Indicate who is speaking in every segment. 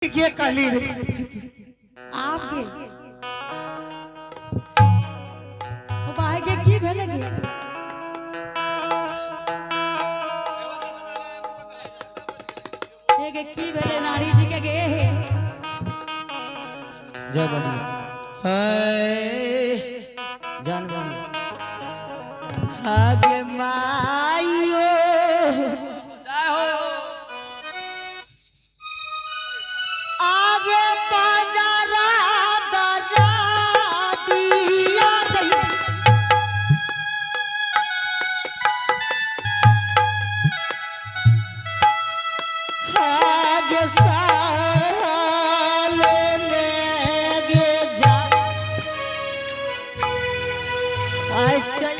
Speaker 1: ये काली रे
Speaker 2: आपके ओ भाई के की भेले गे के की भेले नारी जी के गे
Speaker 3: जय बनी जान बनी आगे माइयो आगे बाजारा दरा दिया गई आगे साले लेगे जा अच्छा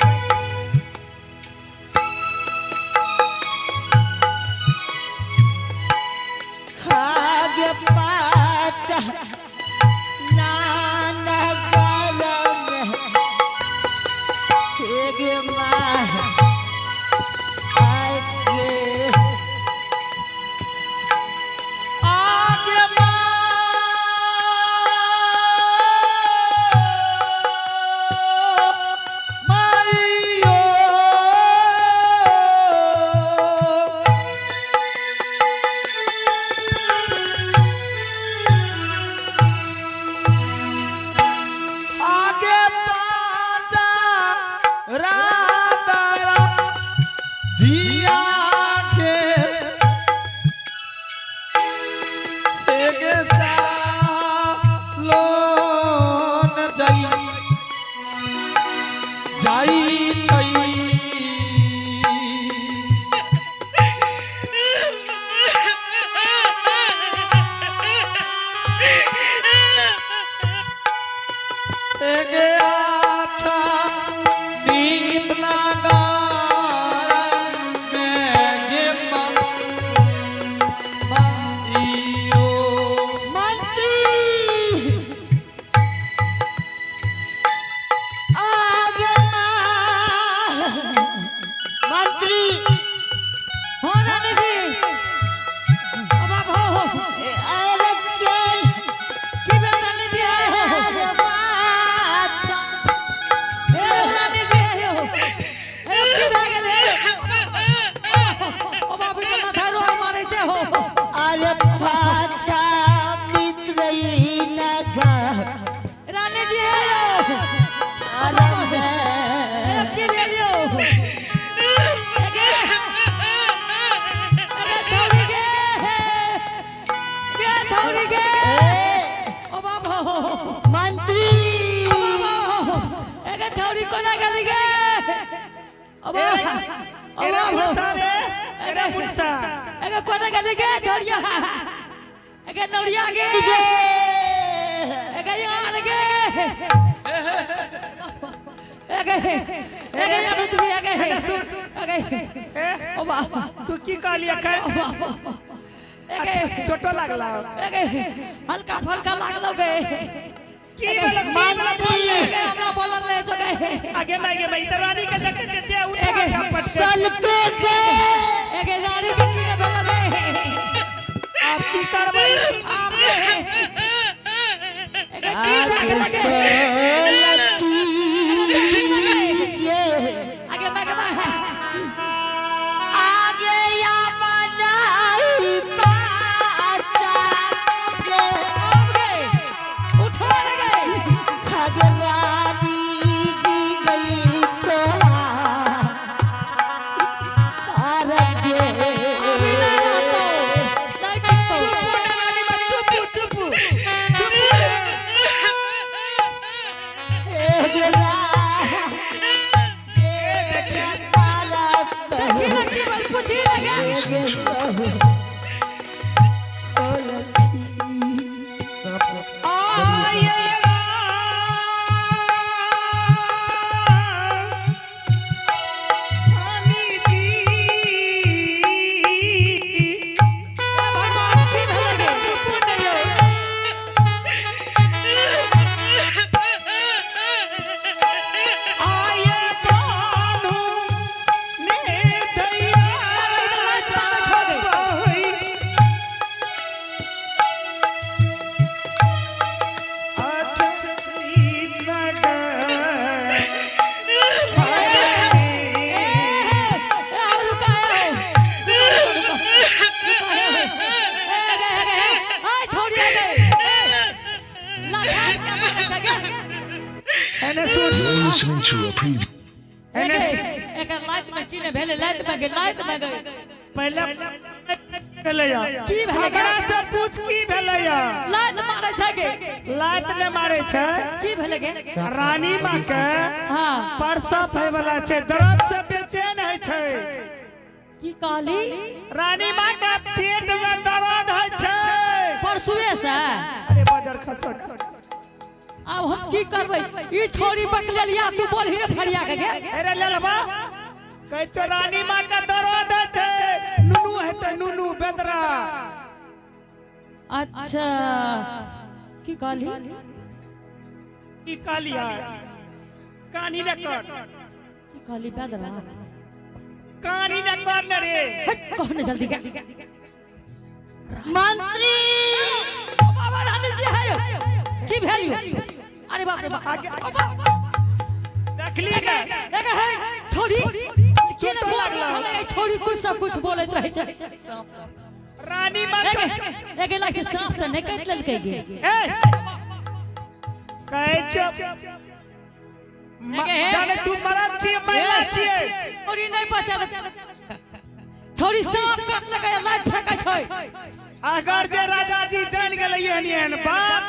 Speaker 3: आगे पाटा नाना गरम एगे माँ आगे आगे माइयो आगे पाजा रातारा दिया के एक सालोन जाई छई एक आठा नींद लगारन में ये माइयो मंत्री आगे मंत्री
Speaker 2: हो नानी जी अब आप हो
Speaker 3: अरे केन
Speaker 2: की भेले नानी जी
Speaker 3: अरे बादशाह
Speaker 2: ए नानी जी हो ए की भे गेले ओ बाबू के माथा रो मारे छे हो
Speaker 3: अरे बादशाह मित्र नगा
Speaker 2: रानी जी हो
Speaker 3: अरे
Speaker 2: ए की भेलियो एगे थौड़ी गे ओ बाबू
Speaker 3: मंत्री
Speaker 2: एगे थौड़ी कोना गेली गे ओ बाबू
Speaker 1: एरा मुर्सा रे एरा मुर्सा
Speaker 2: एगे कोना गेली गे थौड़िया एगे नौड़िया गे एगे यार गे एगे एगे यार तू एगे एगे ओ बाबू
Speaker 1: तू की काली अखै
Speaker 2: एगे
Speaker 1: छोटो लागला
Speaker 2: एगे हल्का फल्का लागलो गे
Speaker 1: की बोले
Speaker 3: मंत्री
Speaker 2: एगे हमरा बोलन ले जो गे
Speaker 1: आगे मैं रानी के देखे चते उठा
Speaker 2: एगे
Speaker 1: झपट के
Speaker 3: सल पे गए
Speaker 2: एगे रानी के की बोलन गे
Speaker 1: आप की करबई
Speaker 2: आप एगे की
Speaker 3: आगे
Speaker 2: लगे
Speaker 3: सोलती ये
Speaker 2: आगे मैं
Speaker 3: आगे या बनाई पाचा ये
Speaker 2: आगे उठा लगे
Speaker 3: आगे रानी जी गई तो आरगे
Speaker 2: बिना तो नहीं तो
Speaker 1: रानी चुप चुप चुप एने सुन
Speaker 4: You're listening to a preview.
Speaker 1: एने
Speaker 2: एक लाइट में की ने भेले लाइट में गए
Speaker 1: पहले भेलैया
Speaker 2: की भेलै
Speaker 1: हमरा से पूछ की भेलैया
Speaker 2: लाइट मारै छै के
Speaker 1: लात ने मारे छै
Speaker 2: की भेलै गे
Speaker 1: रानी माँ के
Speaker 2: हां
Speaker 1: प्रसव होय वाला छै दर्द से बेचैन है छै
Speaker 2: की कहली
Speaker 1: रानी माँ के पेट में दर्द है छै
Speaker 2: परसुए से
Speaker 1: अरे बाजार खसट
Speaker 2: अब हम की करबै ई छोरी बकलेलिया तू बोलही ने फरिया के गे
Speaker 1: अरे ले लेबा कहै छै रानी माँ के दर्द है छै नुनू है त नुनू बेदरा
Speaker 2: अच्छा की कहली
Speaker 1: की कहलिया कानी न कर
Speaker 2: की कहली बेदरा
Speaker 1: कानी न कर न रे
Speaker 2: कहने जल्दी गे
Speaker 3: मंत्री
Speaker 2: बाबा रानी जी है की भेलियो अरे बाप रे बाप
Speaker 1: देखली ने
Speaker 2: एक है छोरी की ने बोल हमें छोरी कुछ सब कुछ बोलत रहे छै
Speaker 1: रानी माँ
Speaker 2: एक लाख से सांप त नहीं काट ललकै गे
Speaker 1: ए कहै छै जाने तू मरद छियै महिला छियै
Speaker 2: छोरी नहीं बचा छोरी सांप काट लगे लाइट फेंकै छै
Speaker 1: अगर जे राजा जी जान गेलै एहन बात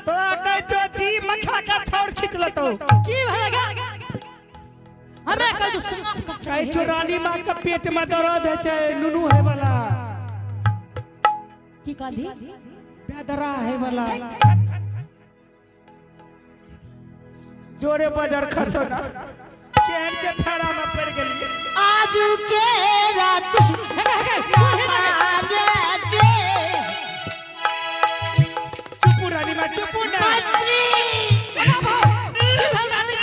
Speaker 1: तो कहै छो जी मखा का छौड़ खींच लतो
Speaker 2: की भेलै गे हमें कह जो सांप काट
Speaker 1: कहै छो रानी माँ के पेट में दर्द है छै नुनू है वाला
Speaker 2: की कहली
Speaker 1: बेदरा है वाला जोरे बाजार खसो ना केहन के फेरा में पड़ गेली
Speaker 3: आज के रात
Speaker 1: चुप रानी माँ चुप ना
Speaker 3: मंत्री रानी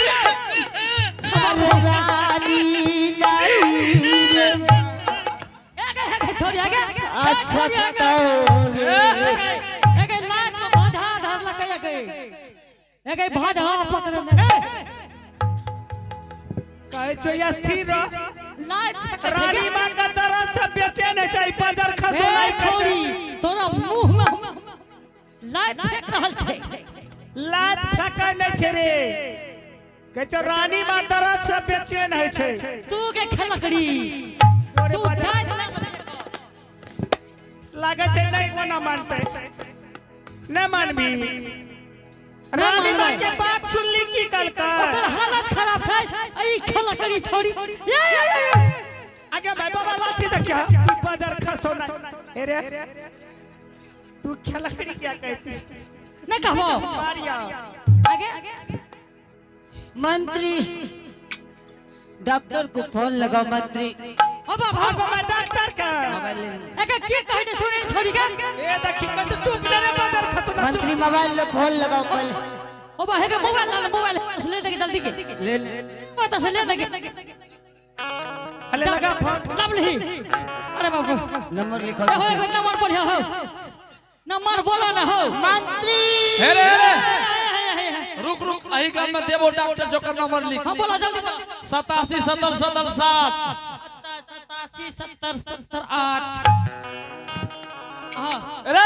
Speaker 2: छोरी आगे
Speaker 3: अच्छा तो
Speaker 2: एक लाइट में भाजा धर लगे एक भाजा पकड़ने
Speaker 1: कहै छो या स्थिर रह
Speaker 2: लाइट
Speaker 1: रानी माँ का दर्द से बेचैन है छै बाजार खसो नहीं खाइ छै
Speaker 2: छोरी तोरा मुंह में लाइट फेंक रहल छै
Speaker 1: लात फेंकै नहीं छै रे कहै छो रानी माँ दर्द से बेचैन है छै
Speaker 2: तू के खेलकड़ी
Speaker 1: जोरे
Speaker 2: तू
Speaker 1: बाजार
Speaker 2: जाइत ना
Speaker 1: लागे छै नहीं कोना मानते नहीं मानबी रानी माँ के बात सुनली की कलका
Speaker 2: ओकर हालत खराब छै ई खेलकड़ी छोरी
Speaker 1: आगे भाई बाबा लाठी देखिया तू बाजार खसो ना अरे तू खेलकड़ी क्या कहती
Speaker 2: नहीं कहबो
Speaker 1: मारिया
Speaker 2: आगे
Speaker 3: मंत्री डॉक्टर को फोन लगाओ मंत्री
Speaker 2: ओ बाबा
Speaker 1: भागो मैं डॉक्टर का
Speaker 3: मोबाइल ले
Speaker 2: एक की कहै छै सुन छोरी के
Speaker 1: ए देखी का तू चुप ना रे बाजार खसो ना
Speaker 3: मंत्री मोबाइल ले फोन लगाओ कल
Speaker 2: ओ बा है मोबाइल ला मोबाइल ले ले जल्दी के
Speaker 3: ले
Speaker 2: ओ तो से ले लगे
Speaker 1: अले लगा फोन
Speaker 2: लवली अरे बाबू
Speaker 3: नंबर लिखो
Speaker 2: हो एगो नंबर बोलियो हो नंबर बोलो ना हो
Speaker 3: मंत्री
Speaker 5: हेरे रुक रुक अही काम में देबो डॉक्टर जोकर नंबर लिख
Speaker 2: हां बोलो जल्दी बोलो
Speaker 5: 87 70 70 7
Speaker 2: 87 70 70 8 हां
Speaker 5: अरे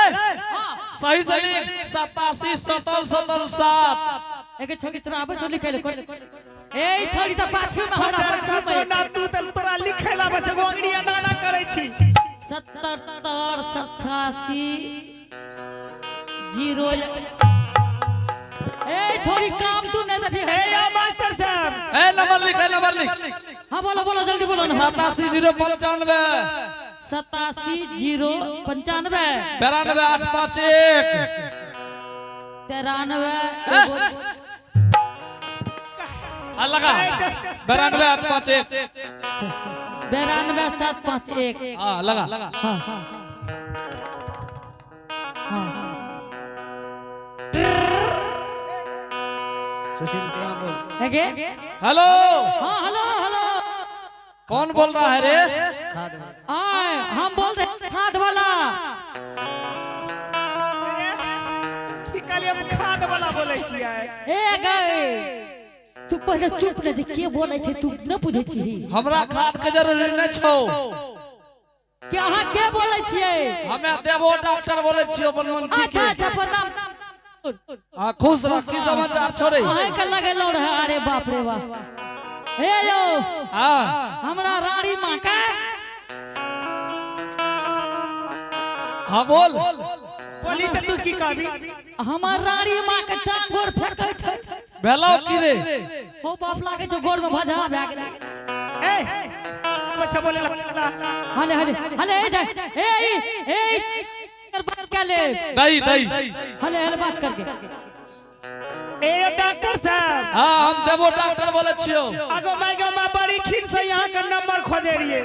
Speaker 2: हां
Speaker 5: सही से लिख 87 70 70 7
Speaker 2: एक छोरी तोरा आबे छो लिखे ए छोरी त पाछू में हमरा
Speaker 1: बाजार
Speaker 2: पाछू
Speaker 1: खसो
Speaker 2: में
Speaker 1: ना तू तोरा लिखेला बस गोंगड़िया नाना करे छी
Speaker 2: 77 87 0 ए छोरी काम तू नहीं दबी
Speaker 1: ए या मास्टर साहब
Speaker 5: ए नंबर लिख
Speaker 2: हां बोलो बोलो जल्दी बोलो ना
Speaker 5: 87 095
Speaker 2: 87 095
Speaker 5: 92 851
Speaker 2: 93
Speaker 5: आ लगा 92 851
Speaker 2: 92 751
Speaker 5: हां लगा
Speaker 2: हां हां हां
Speaker 3: सुशील क्या बोल
Speaker 2: है के
Speaker 5: हेलो
Speaker 2: हां हेलो हेलो
Speaker 5: कौन बोल रहा है रे
Speaker 3: खाद
Speaker 2: आए हम बोल रहे खाद वाला
Speaker 1: की कहलिए हम खाद वाला बोलै छियै
Speaker 2: ए गए तू पहले चुप न जे के बोले छै तू न बुझै छी
Speaker 5: हमरा खाद के जरूरी नहीं छौ
Speaker 2: के अहाँ के बोले छियै
Speaker 5: हमें देबो डॉक्टर बोले छियो अपन मन की
Speaker 2: अच्छा अच्छा प्रणाम
Speaker 5: हां खुश रह की समाचार छोड़े
Speaker 2: आए के लगेलो रहे अरे बाप रे बाप हे यो
Speaker 5: हां
Speaker 2: हमरा रानी मां का
Speaker 5: हां बोल
Speaker 1: बोली तो तू की कहबी
Speaker 2: हमर रानी मां के टांग गोर फेकै छै
Speaker 5: भेलो की रे
Speaker 2: हो बाप लागे छै गोर में भजा भए गेलै
Speaker 1: ए बच्चा बोले ला
Speaker 2: हले हले हले ए जाए ए बात क्या ले
Speaker 5: दई
Speaker 2: हले हले बात करके
Speaker 1: ए डॉक्टर साहब
Speaker 5: हां हम देबो डॉक्टर बोले छियो
Speaker 1: आगो माइगो मां बड़ी खिन से यहाँ का नंबर खोजे रहिए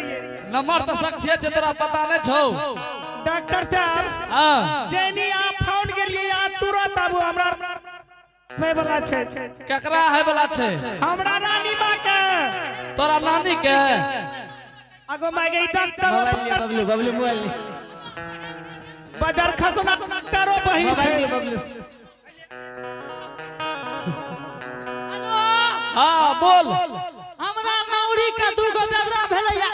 Speaker 5: नंबर तो सख्तिए छै तोरा पता नै छौ
Speaker 1: डॉक्टर साहब
Speaker 5: हां
Speaker 1: जेनी आप फोन करिए यहाँ तुरंत आबू हमरा पे वाला छै
Speaker 5: केकरा है वाला छै
Speaker 1: हमरा रानी मां के
Speaker 5: तोरा नानी के
Speaker 1: आगो माइगे डॉक्टर
Speaker 3: मोबाइल ले बबलू बबलू मोबाइल ले
Speaker 1: बाजार खसना डॉक्टरो बहिन
Speaker 3: मोबाइल ले
Speaker 1: छै
Speaker 3: बबलू
Speaker 2: हेलो
Speaker 5: हां बोल
Speaker 2: हमरा नौरी का दूगो बेदरा भेलैया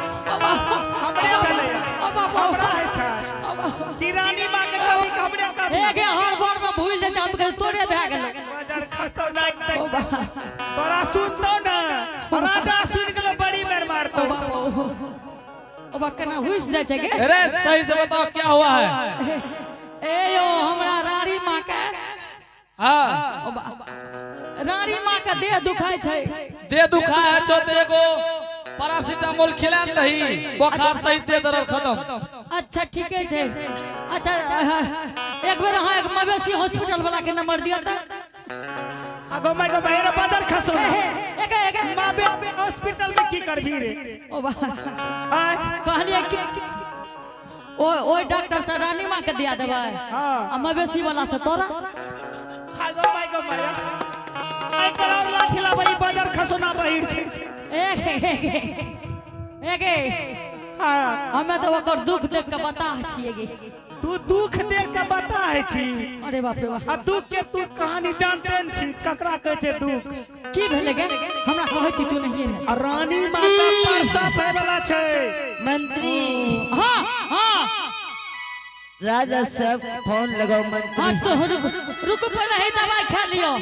Speaker 1: हमरे भेलैया हमरा है छै की रानी मां के कभी हमरे कभी
Speaker 2: एक हर बार में भूल दे हम के तोरे भए गेलै
Speaker 1: बाजार खसना तोरा सुनतो ना राजा सुन गेलो बड़ी मेर मारतो
Speaker 2: ओ बा केना हुइस जाय छै गे
Speaker 5: अरे सही से बताओ क्या हुआ है
Speaker 2: ए यो हमरा रानी मां के
Speaker 5: हां
Speaker 2: ओ बा रानी मां के देह दुखाय छै
Speaker 5: दे दुखा है छो तो एगो पैरासिटामोल खिला दही बुखार सहित दे दर्द खत्म
Speaker 2: अच्छा ठीक है अच्छा एक बेर अहाँ एक मवेशी हॉस्पिटल वाला के नंबर दियो त
Speaker 1: आगो माइगो मेरा बाजार खसना
Speaker 2: एक
Speaker 1: मां बे हॉस्पिटल में की करबी रे
Speaker 2: ओ बा
Speaker 1: आय
Speaker 2: कहलिए कि ओ डॉक्टर से रानी मां के दिया देबै
Speaker 1: हां
Speaker 2: आ मवेशी वाला से तोरा
Speaker 1: आगो माइगो माया आय करा लाठीला भाई बाजार खसना बहिर छै
Speaker 2: एक
Speaker 1: हां
Speaker 2: हमें तो ओकर दुख देख के बता छिए गे
Speaker 1: तू दुख देख के बता है छी
Speaker 2: अरे बाप रे बाप
Speaker 1: आ दुख के तू कहानी जानते न छी ककरा कहै छै दुख
Speaker 2: की भेले गे हमरा कहै छी तू नहीं ने
Speaker 1: आ रानी माता परसा पे वाला छै
Speaker 3: मंत्री
Speaker 2: हां हां
Speaker 3: राजा साहब फोन लगाओ मंत्री
Speaker 2: हां तो रुक पहले हे दवाई खा लियो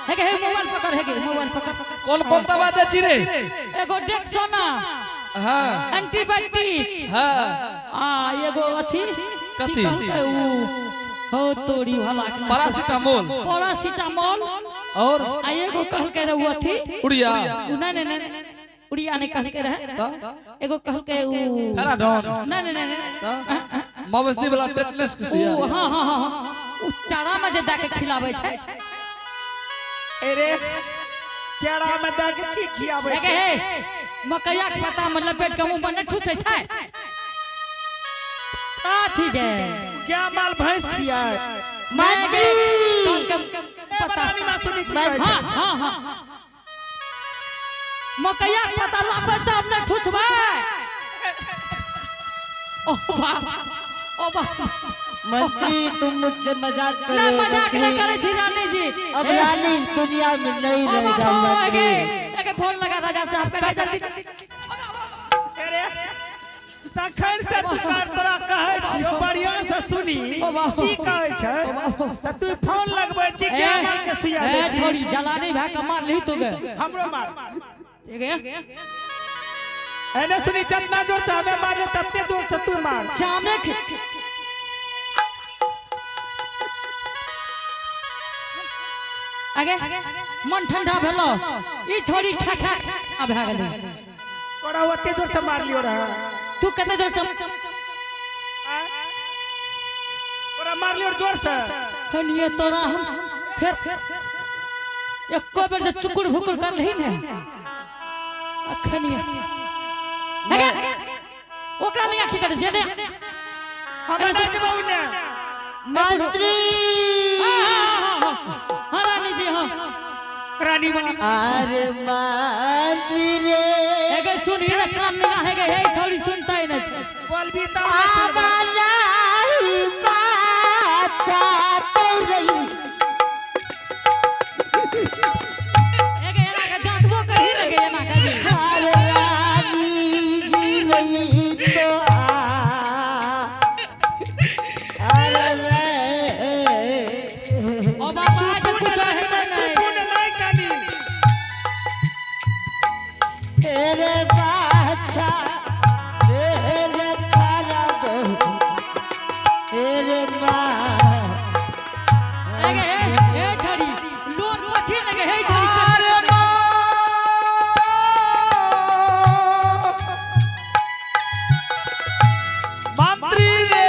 Speaker 2: हे गे मोबाइल पकड़ हे गे मोबाइल पकड़
Speaker 5: कौन दवा दे छी रे
Speaker 2: एगो डेक्सोना
Speaker 5: हां
Speaker 2: एंटीबायोटिक
Speaker 5: हां
Speaker 2: आ एगो अथी
Speaker 5: कथी
Speaker 2: हो तोरी वाला
Speaker 5: पैरासिटामोल और
Speaker 2: आ एगो कहल के रे अथी
Speaker 5: उड़िया
Speaker 2: नहीं उड़िया नहीं कहल के रहे एगो कहल के
Speaker 5: पैराडॉन
Speaker 2: नहीं
Speaker 5: मवेशी वाला टेटनेस के सिया
Speaker 2: हां हां हां उ चारा में जे दा के खिलाबै छै
Speaker 1: अरे केरा में दा के की खियाबै
Speaker 2: हे
Speaker 1: छै
Speaker 2: मकैया के पत्ता में लपेट के मुंह में नहीं ठुसै छै आथी गे
Speaker 1: क्या माल भैंस छियै
Speaker 3: मंत्री
Speaker 2: पता
Speaker 1: रानी मां सुनी की कहै
Speaker 2: हां
Speaker 1: छै
Speaker 2: हां हां मकैया के पत्ता लपेट तब नहीं ठुसबै ओ बाप
Speaker 3: मंत्री तुम मुझसे मजाक कर
Speaker 2: ना
Speaker 3: रहे हो
Speaker 2: मजाक न
Speaker 3: मंत्री
Speaker 2: करे थी रानी जी
Speaker 3: अब रानी इस दुनिया में नहीं रहेगा मंत्री
Speaker 2: एक फोन लगा राजा साहब का जल्दी
Speaker 1: अरे तखन से तोरा कहै छियो बढ़िया से सुनी की कहै छै त तू फोन लगबै छी के मार के सुया दे छी
Speaker 2: छोड़ी जलानी भा के मार ली तू गे
Speaker 1: हमरो मार
Speaker 2: ठीक है
Speaker 1: एने सुनी जितना जोर से हमें मारे तत्ते जोर से तू मार
Speaker 2: सामने आगे मन ठंडा भेलो ई छोड़ी खा खा भए गेलै
Speaker 1: तोरा ओते जोर से मार लियो रहा
Speaker 2: तू कते जोर से
Speaker 1: तोरा मार लियो जोर से
Speaker 2: खनिए तोरा हम फिर एको बेर जे चुकुर भुकुर कर रही ने अखनिए ओकरा लिया की करे जे
Speaker 1: हमरा से कहू ने
Speaker 3: मंत्री
Speaker 2: हाँ रानी जी हाँ
Speaker 1: रानी मां
Speaker 3: अरे मंत्री रे
Speaker 2: एगे सुनिए ना कान निगाह है गे हे छोड़ी सुनता ही ना छै
Speaker 1: बोलबी त
Speaker 3: आवाना ही पाछा रही
Speaker 2: एगे एना के जातबो कही लगे एना के जी
Speaker 3: अरे रानी जी रही तो अरे रे
Speaker 2: लगे हे छड़ी लोन मछी लगे हे छड़ी
Speaker 5: अरे मंत्री रे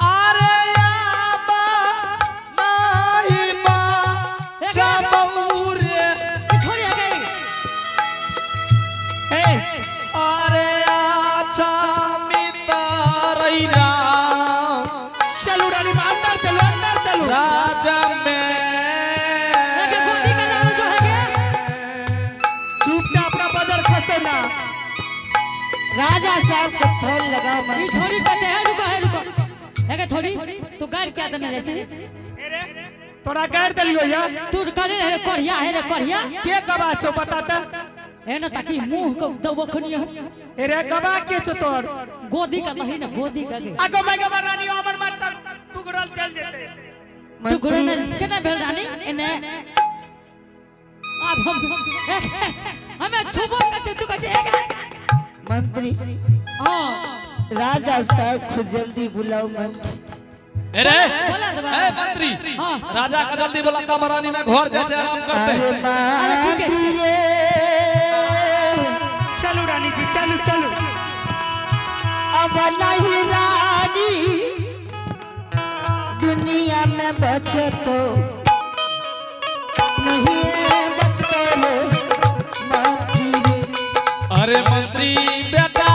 Speaker 5: अरे आबा नाही बा चबौरे
Speaker 2: छोड़ी आ गई
Speaker 5: अरे आचा मितारैरा
Speaker 1: चलो रानी मां, अंदर चलो, अंदर चलो।
Speaker 5: राजा में
Speaker 2: लगे गोदी का नाम जो है क्या
Speaker 1: चुपचाप अपना बजर खसे ना।
Speaker 3: राजा साहब को फोन लगाओ
Speaker 2: ये
Speaker 3: मंत्री।
Speaker 2: छोड़ी कहते हैं रुको लगे थोड़ी तू गाड़ क्या देने जैसे
Speaker 1: तोरा कर दलियो या
Speaker 2: तू करे रे करिया है रे करिया
Speaker 1: के गवा छो बताता।
Speaker 2: है ना ताकि मुंह को दबो खनिया
Speaker 1: रे गवा के छो तोर
Speaker 2: गोदी का नहीं ना गोदी का गे
Speaker 1: आगो मैं गवा रानी अमर मत टुकड़ल चल जेते।
Speaker 2: तू करे ना केना भेल रानी एने अब हमें छुबो करते तू कहते है
Speaker 3: मंत्री
Speaker 2: हां
Speaker 3: राजा साहब को जल्दी बुलाओ मंत्री।
Speaker 5: अरे
Speaker 2: बोला दबा
Speaker 5: ए मंत्री
Speaker 2: हाँ।
Speaker 5: राजा का जल्दी बोला कमरानी में घर जाके आराम करते
Speaker 3: अरे
Speaker 5: हैं।
Speaker 3: मंत्री रे
Speaker 1: चलो रानी जी, चलो चलो।
Speaker 3: अब नहीं रानी दुनिया में बचे तो नहीं बच लो मंत्री रे।
Speaker 5: अरे मंत्री बेटा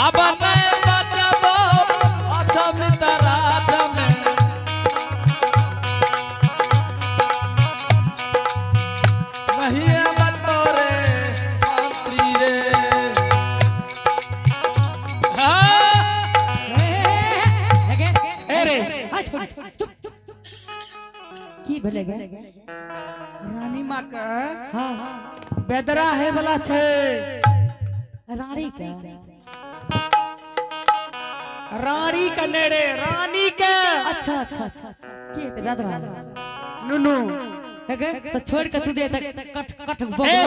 Speaker 5: अब मैं बचबो अच्छा मित्र राजा में नहीं बचबो रे मंत्री रे हाँ
Speaker 2: अरे चुप की भले गे
Speaker 1: रानी मां का
Speaker 2: हां
Speaker 1: बेदरा है वाला छे।
Speaker 2: रानी का
Speaker 1: रानी का नेड़े रानी का
Speaker 2: अच्छा अच्छा अच्छा की ते बेदरा
Speaker 1: नुनु।
Speaker 2: हेगे तो छोड़ के तू दे तक कट कट
Speaker 1: ए
Speaker 2: बोगला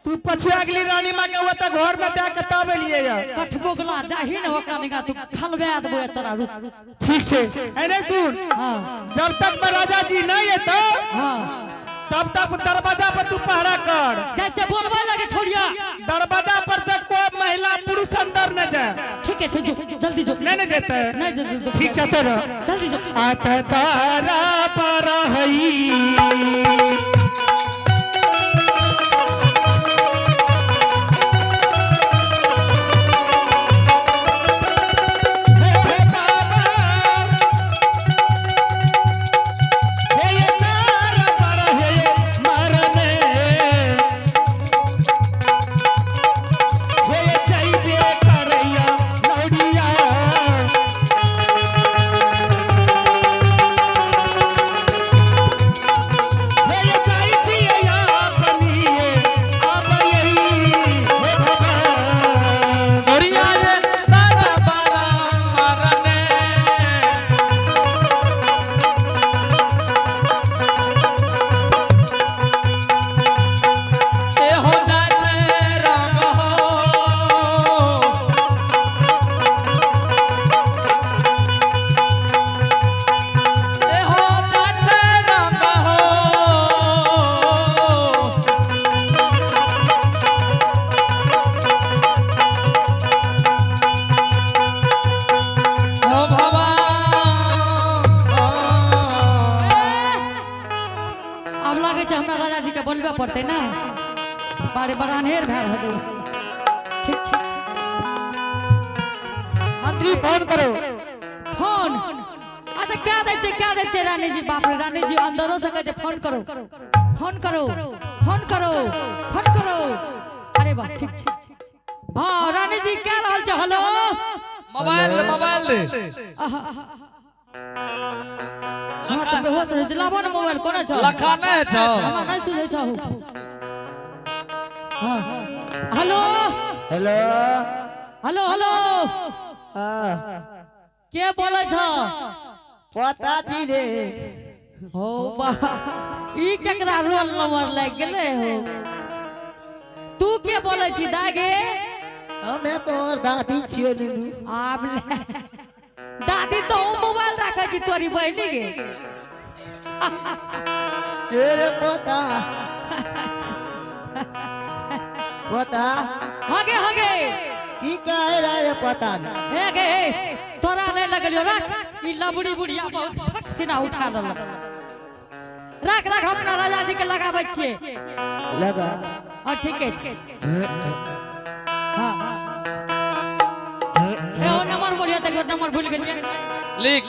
Speaker 1: तू पछुआ अगली रानी मां के होता घर में दे के तब लिए या।
Speaker 2: कट बोगला जाही न ओकरा निका तू खलबे देबो तोरा रुक
Speaker 1: ठीक छे। एने सुन,
Speaker 2: हां
Speaker 1: जब तक मैं राजा जी नहीं है तो
Speaker 2: हां
Speaker 1: तब तक दरवाजा पर तू पहरा कर।
Speaker 2: जैसे बोलबे लगे छोड़िया
Speaker 1: दरवाजा पर से कोई महिला पुरुष अंदर न जाए।
Speaker 2: ठीक है जो जल्दी जो
Speaker 1: नहीं जेते।
Speaker 2: नहीं जल्दी
Speaker 1: ठीक छे तेरा
Speaker 2: जल्दी जो
Speaker 1: आत तारा पर हई
Speaker 2: बोलबे पड़ते ना बारे बड़ा नेर भैर हो गई। ठीक ठीक
Speaker 3: मंत्री फोन करो।
Speaker 2: फोन अच्छा क्या दे छे रानी जी। बाप रे रानी जी अंदरों से कहे फोन करो फोन करो फोन करो फोन करो। अरे वाह ठीक ठीक हाँ रानी जी क्या हाल चाल। हेलो
Speaker 5: मोबाइल मोबाइल
Speaker 2: हम तो बेहोश हो लाबो ना मोबाइल कोना छ
Speaker 5: लखा नहीं छ
Speaker 2: हम नहीं सुनै छहु। हां हेलो
Speaker 3: हेलो
Speaker 2: हेलो हेलो
Speaker 3: हाँ
Speaker 2: के बोले छ
Speaker 3: पता छी रे
Speaker 2: हो बा ई केकरा रोल नंबर लग गेले हो तू के बोले छी दागे
Speaker 3: हमें तोर दादी छियो नीनू
Speaker 2: आब ले दादी तो मोबाइल रखे छी तोरी बहनी के
Speaker 3: रे पता पता
Speaker 2: हगे हगे
Speaker 3: की कह रहा रे पता
Speaker 2: हे गे तोरा नहीं लगलियो रख ई लबड़ी बुढ़िया बहुत फक सिना उठा दल रख रख अपना राजा जी के लगाबै छिए
Speaker 3: लगा
Speaker 2: हां ठीक है हां ए ओ नंबर बोलिए देखो नंबर भूल गेलिए
Speaker 5: लिख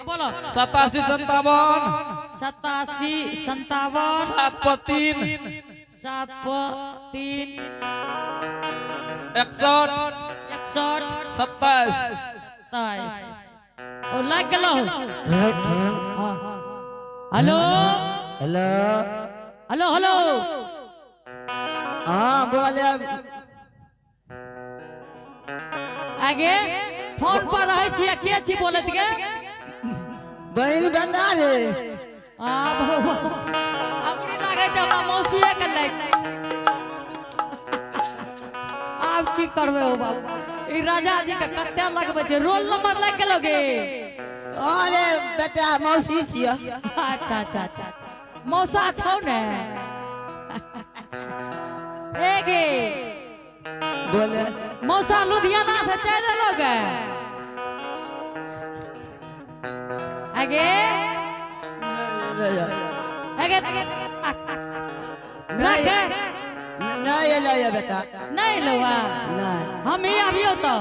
Speaker 2: बोलो
Speaker 5: 87 57
Speaker 2: 87 57
Speaker 5: 7 पर 3
Speaker 2: 7 3
Speaker 5: 61
Speaker 2: 61
Speaker 5: 27
Speaker 2: 27 ओ लग गेलो हां हेलो
Speaker 3: हेलो
Speaker 2: हेलो हेलो
Speaker 3: हाँ बोले
Speaker 2: आगे फोन पर रहे छी के छी बोलत गे
Speaker 3: बहन बता रे
Speaker 2: आब अपनी लागे छै हमरा मौसीए के लाग आब की करबे हो बाबू ई राजा जी के कते लगबे छै रोल नंबर लग गेलोगे
Speaker 3: अरे बेटा मौसी छियो
Speaker 2: अच्छा अच्छा अच्छा मौसा छौ ने एगे
Speaker 3: बोले
Speaker 2: मौसा लुधियाना से चल लोगे आगे आगे
Speaker 3: नहीं नहीं लो ये बेटा
Speaker 2: नहीं लुआ
Speaker 3: नहीं
Speaker 2: हम ही अभियो तो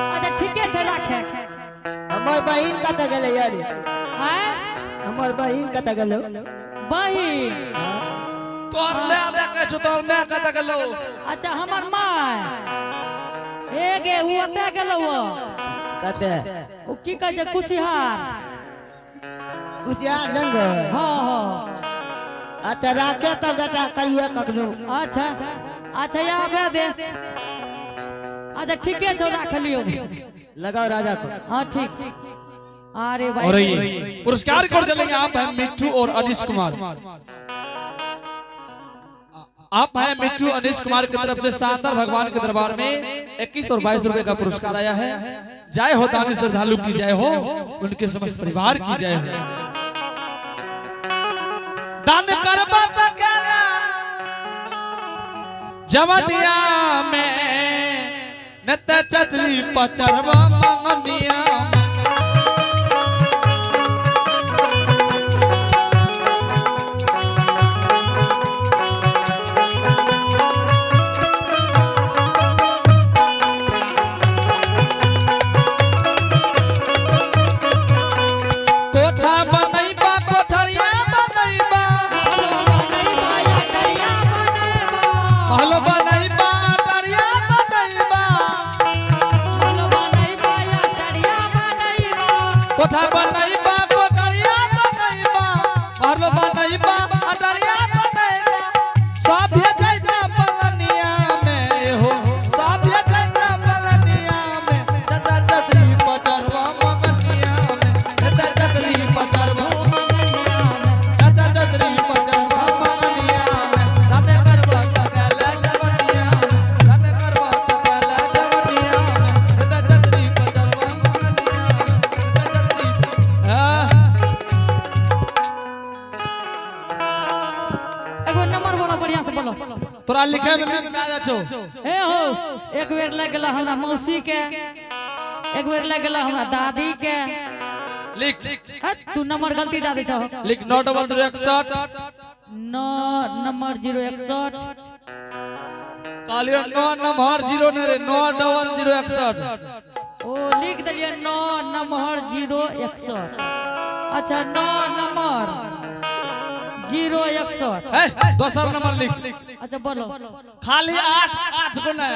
Speaker 2: अच्छा ठीके छै राखे
Speaker 3: हमर बहिन कत गेले यार
Speaker 2: हैं
Speaker 3: हमर बहिन कत गेलो
Speaker 2: बहिन
Speaker 5: तोर मैं देखे छ तोर मैं कत गेलो
Speaker 2: अच्छा हमर माय एगे उ ओते गेलो
Speaker 3: कते
Speaker 2: उ की कह छै कुसिहार
Speaker 3: कुसियार जंगल
Speaker 2: हां हां
Speaker 3: अच्छा राखे तब बेटा करिए कखनो
Speaker 2: अच्छा अच्छा आबे दे अच्छा ठीके छौ राख लियो
Speaker 3: लगाओ राजा को
Speaker 2: हां ठीक अरे भाई
Speaker 5: और ये पुरस्कार कर चलेंगे आप हैं मिट्टू और अनिश कुमार आप हैं मिट्टू अनिश कुमार की तरफ से शानदार भगवान के दरबार में 21 और 22 रुपए का पुरस्कार आया है जय हो दानी श्रद्धालु की जय हो उनके समस्त परिवार की जय हो दान करबा तकरा जवनिया में नत चतली पचरवा मंगनिया कोठा बनैबा कोठरिया बनैबा परलो बनैबा अटरिया बनैबा सब भेजैता पलनिया में हो सब भेजैता पलनिया में चाचा चतरी पचरवा मंगनिया में चाचा चतरी पचरवा मंगनिया में चाचा चतरी पचरवा मंगनिया में धने करबा कगला जवनिया में धने करबा कगला जवनिया में चाचा चतरी पचरवा मंगनिया
Speaker 2: एगो नंबर बोलो बढ़िया से बोलो
Speaker 5: तोरा लिखे में मिस आ जाछो
Speaker 2: ए हो एक बेर लग गेला हमरा मौसी के एक बेर लग गेला हमरा दादी के
Speaker 5: लिख
Speaker 2: तू नंबर गलती दे छो
Speaker 5: लिख 90061
Speaker 2: 9 नंबर 061
Speaker 5: कालियो 9 नंबर 0 ने रे 90061
Speaker 2: ओ लिख दलिए 9 नंबर 061 अच्छा 9 नंबर 061
Speaker 5: है दोसर नंबर लिख
Speaker 2: अच्छा बोलो
Speaker 5: खाली 8 8 गो ना